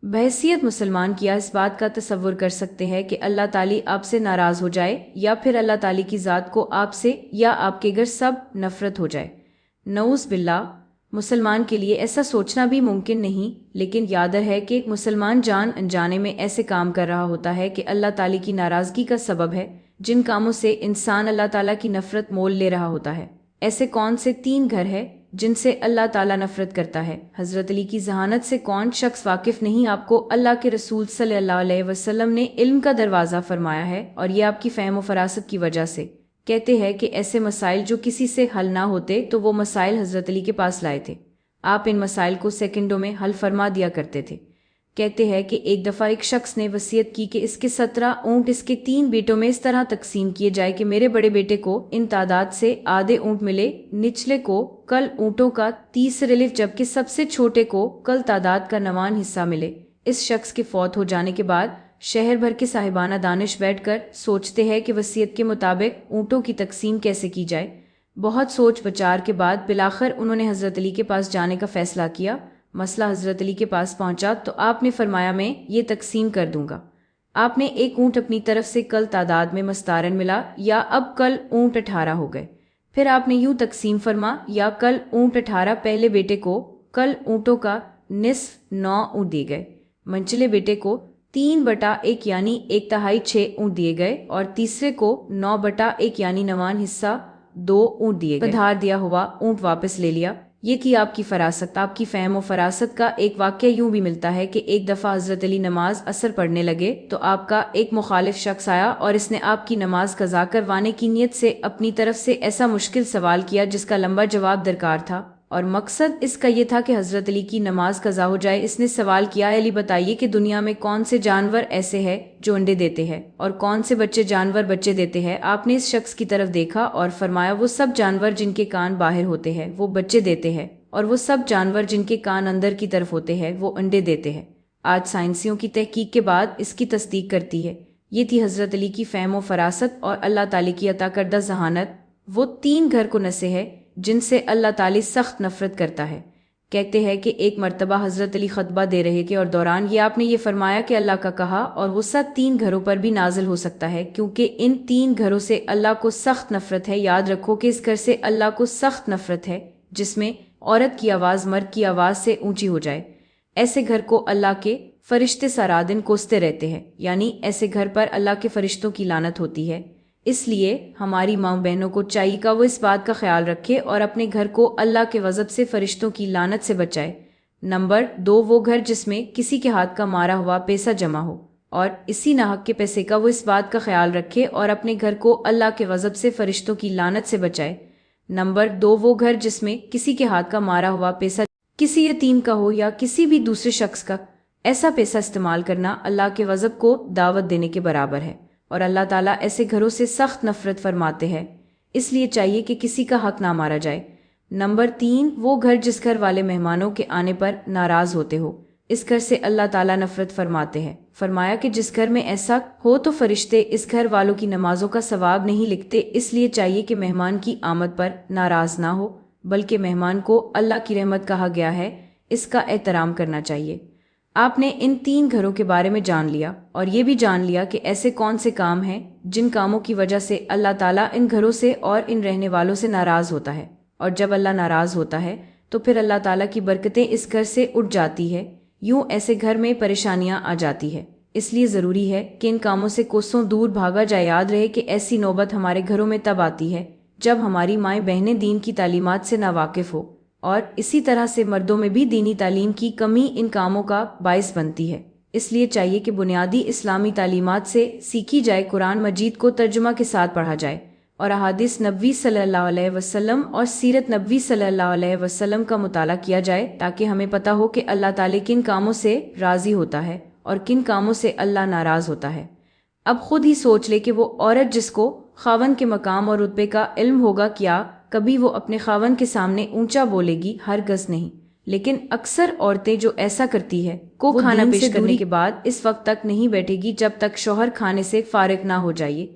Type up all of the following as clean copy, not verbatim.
बहैसियत मुसलमान किया इस बात का तसव्वुर कर सकते हैं कि अल्लाह ताली आपसे नाराज़ हो जाए या फिर अल्लाह ताली की ज़ात को आपसे या आपके घर सब नफ़रत हो जाए। नऊज़ बिल्लाह। मुसलमान के लिए ऐसा सोचना भी मुमकिन नहीं, लेकिन याद है कि एक मुसलमान जान अनजाने में ऐसे काम कर रहा होता है कि अल्लाह ताली की नाराज़गी का सबब है, जिन कामों से इंसान अल्लाह ताला की नफ़रत मोल ले रहा होता है। ऐसे कौन से 3 घर है जिनसे अल्लाह ताला नफरत करता है? हजरत अली की जहानत से कौन शख्स वाकिफ नहीं? आपको अल्लाह के रसूल सल्लल्लाहु अलैहि वसल्लम ने इल्म का दरवाज़ा फरमाया है, और ये आपकी फ़हम व फरासत की वजह से। कहते हैं कि ऐसे मसाइल जो किसी से हल ना होते तो वो मसाइल हजरत अली के पास लाए थे। आप इन मसाइल को सेकंडों में हल फरमा दिया करते थे। कहते हैं कि एक दफ़ा एक शख्स ने वसीयत की कि इसके 17 ऊँट इसके 3 बेटों में इस तरह तकसीम किए जाए कि मेरे बड़े बेटे को इन तादाद से आधे ऊँट मिले, निचले को कल ऊँटों का 30 रिलिफ, जबकि सबसे छोटे को कल तादाद का 9वां हिस्सा मिले। इस शख्स के फौत हो जाने के बाद शहर भर के साहिबाना दानिश बैठकर सोचते हैं कि वसीयत के मुताबिक ऊँटों की तकसीम कैसे की जाए। बहुत सोच विचार के बाद बिलाखिर उन्होंने हजरत अली के पास जाने का फैसला किया। मसला हजरत अली के पास पहुंचा तो आपने फरमाया मैं ये तकसीम कर दूंगा। आपने एक ऊँट अपनी तरफ से कल तादाद में मस्तारन मिला, या अब कल ऊँट 18 हो गए। फिर आपने यूं तकसीम फरमा, या कल ऊँट 18 पहले बेटे को कल ऊँटों का निस्फ 9 ऊँट दिए गए, मंचले बेटे को 3/1 यानी 1/3 6 ऊँट दिए गए, और तीसरे को 9/1 यानी 9वां हिस्सा 2 ऊँट दिए गए। धार दिया हुआ ऊँट वापस ले लिया। ये थी आपकी फरासत। आपकी फ़हम व फरासत का एक वाक़या यूं भी मिलता है कि एक दफ़ा हज़रत अली नमाज असर पढ़ने लगे तो आपका एक मुखालिफ शख्स आया और इसने आपकी नमाज कज़ा करवाने की नीयत से अपनी तरफ से ऐसा मुश्किल सवाल किया जिसका लंबा जवाब दरकार था, और मकसद इसका ये था कि हज़रत अली की नमाज कज़ा हो जाए। इसने सवाल किया, अली बताइए कि दुनिया में कौन से जानवर ऐसे हैं जो अंडे देते हैं, और कौन से जानवर बच्चे देते हैं? आपने इस शख्स की तरफ देखा और फरमाया, वो सब जानवर जिनके कान बाहर होते हैं वो बच्चे देते हैं, और वो सब जानवर जिनके कान अंदर की तरफ होते हैं वो अंडे देते हैं। आज साइंसियों की तहकीक के बाद इसकी तस्दीक करती है। ये थी हज़रत अली की फ़हम व फरासत और अल्लाह ताली की अता करदा जहानत। वो 3 घर को नसे है जिनसे अल्लाह ताली सख्त नफरत करता है। कहते हैं कि एक मर्तबा हज़रत अली खतबा दे रहे थे और दौरान ये आपने ये फरमाया कि अल्लाह का कहा और गुस्सा 3 घरों पर भी नाजिल हो सकता है, क्योंकि इन 3 घरों से अल्लाह को सख्त नफरत है। याद रखो कि इस घर से अल्लाह को सख्त नफरत है जिसमें औरत की आवाज़ मर्द की आवाज़ से ऊंची हो जाए। ऐसे घर को अल्लाह के फरिश्ते सारा दिन कोसते रहते हैं, यानी ऐसे घर पर अल्लाह के फरिश्तों की लानत होती है। इसलिए हमारी माँ बहनों को चाहिए कि वो इस बात का ख्याल रखे और अपने घर को अल्लाह के गज़ब से फरिश्तों की लानत से बचाए। नंबर 2, वो घर जिसमें किसी के हाथ का मारा हुआ पैसा जमा हो और इसी नाहक के पैसे का वो इस बात का ख्याल रखे और अपने घर को अल्लाह के गज़ब से फरिश्तों की लानत से बचाए। नंबर 2, वो घर जिसमें किसी के हाथ का मारा हुआ पैसा किसी यतीम का हो या किसी भी दूसरे शख्स का, ऐसा पैसा इस्तेमाल करना अल्लाह के गज़ब को दावत देने के बराबर है, और अल्लाह ताला ऐसे घरों से सख्त नफरत फरमाते हैं। इसलिए चाहिए कि किसी का हक ना मारा जाए। नंबर 3, वो घर जिस घर वाले मेहमानों के आने पर नाराज होते हो, इस घर से अल्लाह ताला नफरत फरमाते हैं। फरमाया कि जिस घर में ऐसा हो तो फरिश्ते इस घर वालों की नमाजों का सवाब नहीं लिखते। इसलिए चाहिए कि मेहमान की आमद पर नाराज ना हो, बल्कि मेहमान को अल्लाह की रहमत कहा गया है, इसका एहतराम करना चाहिए। आपने इन 3 घरों के बारे में जान लिया और ये भी जान लिया कि ऐसे कौन से काम हैं जिन कामों की वजह से अल्लाह ताला इन घरों से और इन रहने वालों से नाराज होता है, और जब अल्लाह नाराज होता है तो फिर अल्लाह ताला की बरकतें इस घर से उठ जाती है। यूं ऐसे घर में परेशानियां आ जाती है। इसलिए ज़रूरी है कि इन कामों से कोसों दूर भागा जाए। याद रहे कि ऐसी नौबत हमारे घरों में तब आती है जब हमारी माएँ बहनें दीन की तालीमात से नावाकिफ हो, और इसी तरह से मर्दों में भी दीनी तालीम की कमी इन कामों का बायस बनती है। इसलिए चाहिए कि बुनियादी इस्लामी तालीमात से सीखी जाए, कुरान मजीद को तर्जुमा के साथ पढ़ा जाए और अहादीस नबी सल्लल्लाहु अलैहि वसल्लम और सीरत नबी सल्लल्लाहु अलैहि वसल्लम का मुताला किया जाए, ताकि हमें पता हो कि अल्लाह ताला किन कामों से राज़ी होता है और किन कामों से अल्लाह नाराज़ होता है। अब खुद ही सोच ले कि वो औरत जिसको खावन के मकाम और रुतबे का इल्म होगा, क्या कभी वो अपने खावन के सामने ऊंचा बोलेगी? हरगज़ नहीं। लेकिन अक्सर औरतें जो ऐसा करती है को खाना पेश करने के बाद इस वक्त तक नहीं बैठेगी जब तक शौहर खाने से फारिग ना हो जाए।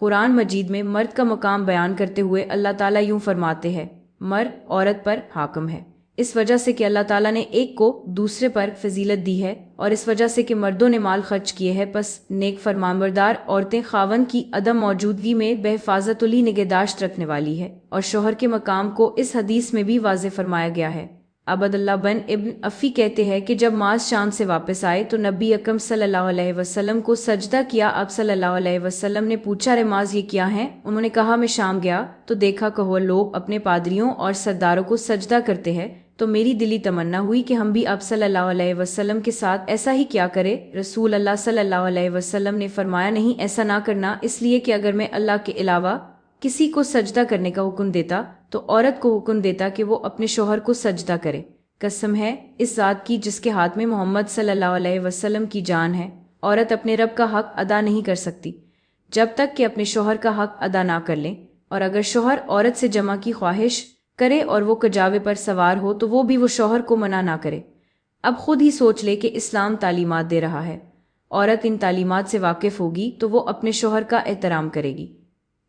कुरान मजीद में मर्द का मकाम बयान करते हुए अल्लाह ताला यूं फरमाते हैं, मर्द औरत पर हाकिम है। اس وجہ سے کہ اللہ تعالیٰ نے ایک کو دوسرے پر فضیلت دی ہے، اور اس وجہ سے کہ مردوں نے مال خرچ کیے ہیں، پس نیک فرمانبردار عورتیں خاوند کی عدم موجودگی میں بحفاظت لی نگہداشت رکھنے والی ہے، اور شوہر کے مقام کو اس حدیث میں بھی واضح فرمایا گیا ہے۔ عبداللہ بن ابن افی کہتے ہیں کہ جب معاذ شام سے واپس آئے تو نبی اکرم صلی اللہ علیہ وسلم کو سجدہ کیا۔ آپ صلی اللہ علیہ وسلم نے پوچھا، رے معاذ یہ کیا ہیں؟ انہوں نے کہا، میں شام گیا تو دیکھا کہ وہ لوگ اپنے پادریوں اور سرداروں کو سجدہ کرتے ہیں، تو میری دلی تمنا ہوئی کہ ہم بھی آپ صلی اللہ علیہ وسلم کے ساتھ ایسا ہی کیا کرے۔ رسول اللہ صلی اللہ علیہ وسلم نے فرمایا، نہیں، ایسا نہ کرنا، اس لیے کہ اگر میں اللہ کے علاوہ کسی کو سجدہ کرنے کا حکم دیتا تو عورت کو حکم دیتا کہ وہ اپنے شوہر کو سجدہ کرے۔ قسم ہے اس ذات کی جس کے ہاتھ میں محمد صلی اللہ علیہ وسلم کی جان ہے، عورت اپنے رب کا حق ادا نہیں کر سکتی جب تک کہ اپنے شوہر کا حق ادا نہ کر لیں، اور اگر شوہر عورت سے جمع کی خواہش کرے اور وہ کجاوے پر سوار ہو تو وہ بھی وہ شوہر کو منع نہ کرے۔ اب خود ہی سوچ لے کہ اسلام تعلیمات دے رہا ہے، عورت ان تعلیمات سے واقف ہوگی تو وہ اپنے شوہر کا احترام کرے گی۔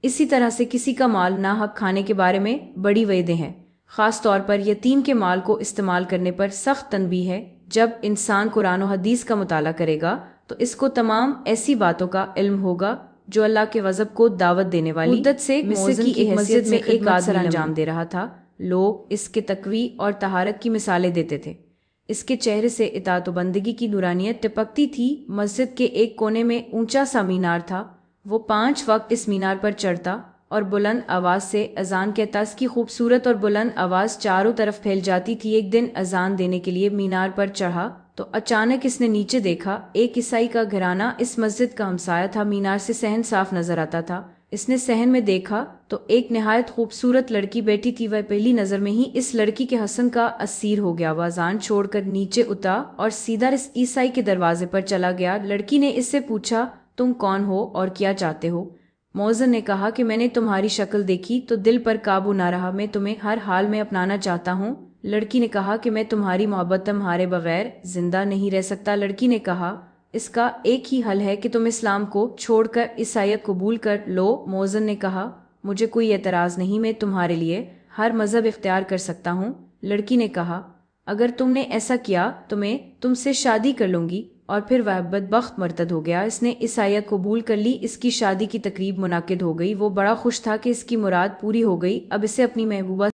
اسی طرح سے کسی کا مال ناحق کھانے کے بارے میں بڑی وعدیں ہیں، خاص طور پر یتیم کے مال کو استعمال کرنے پر سخت تنبیہ ہے۔ جب انسان قرآن و حدیث کا مطالعہ کرے گا تو اس کو تمام ایسی باتوں کا علم ہوگا جو اللہ کے غضب کو دعوت دینے والی مدت سے مصر کی ایک مسجد میں ایک آدمی انجام دے رہا تھا۔ لوگ اس کے تقوی اور طہارت کی مثالیں دیتے تھے، اس کے چہرے سے اطاعت و بندگی کی نورانیت ٹپکتی تھی۔ مسجد کے ایک کونے میں اونچا سا مینار تھا، وہ 5 وقت اس مینار پر چڑھتا اور بلند آواز سے اذان کہتا۔ اس کی خوبصورت اور بلند آواز چاروں طرف پھیل جاتی تھی۔ ایک دن اذان دینے کے لیے مینار پر چڑھا تو اچانک اس نے نیچے دیکھا، ایک عیسائی کا گھرانہ اس مسجد کا ہمسایہ تھا۔ مینار سے صحن صاف نظر آتا تھا۔ اس نے صحن میں دیکھا تو ایک نہایت خوبصورت لڑکی بیٹھی تھی۔ وہ پہلی نظر میں ہی اس لڑکی کے حسن کا اسیر ہو گیا۔ وہ اذان چھوڑ کر نیچے اترا اور سیدھا اس عیسائی کے دروازے پر چلا گیا۔ لڑکی نے اس سے پوچھا، تم کون ہو اور کیا چاہتے ہو؟ مؤذن نے کہا کہ میں نے تمہاری شکل دیکھی تو دل پر قابو نہ رہا، میں تمہیں ہر حال میں اپنانا چاہتا ہوں۔ لڑکی نے کہا کہ میں تمہاری محبت تمہارے بغیر زندہ نہیں رہ سکتا۔ لڑکی نے کہا، اس کا ایک ہی حل ہے کہ تم اسلام کو چھوڑ کر عیسائیت قبول کر لو۔ مؤذن نے کہا، مجھے کوئی اعتراض نہیں، میں تمہارے لیے ہر مذہب اختیار کر سکتا ہوں۔ لڑکی نے کہا، اگر تم نے ایسا کیا تو میں تم سے شادی کر لوں گی، اور پھر وہ بدبخت مرتد ہو گیا۔ اس نے عیسائیت قبول کر لی۔ اس کی شادی کی تقریب منعقد ہو گئی۔ وہ بڑا خوش تھا کہ اس کی مراد پوری ہو گئی۔ اب اسے اپنی محبوبہ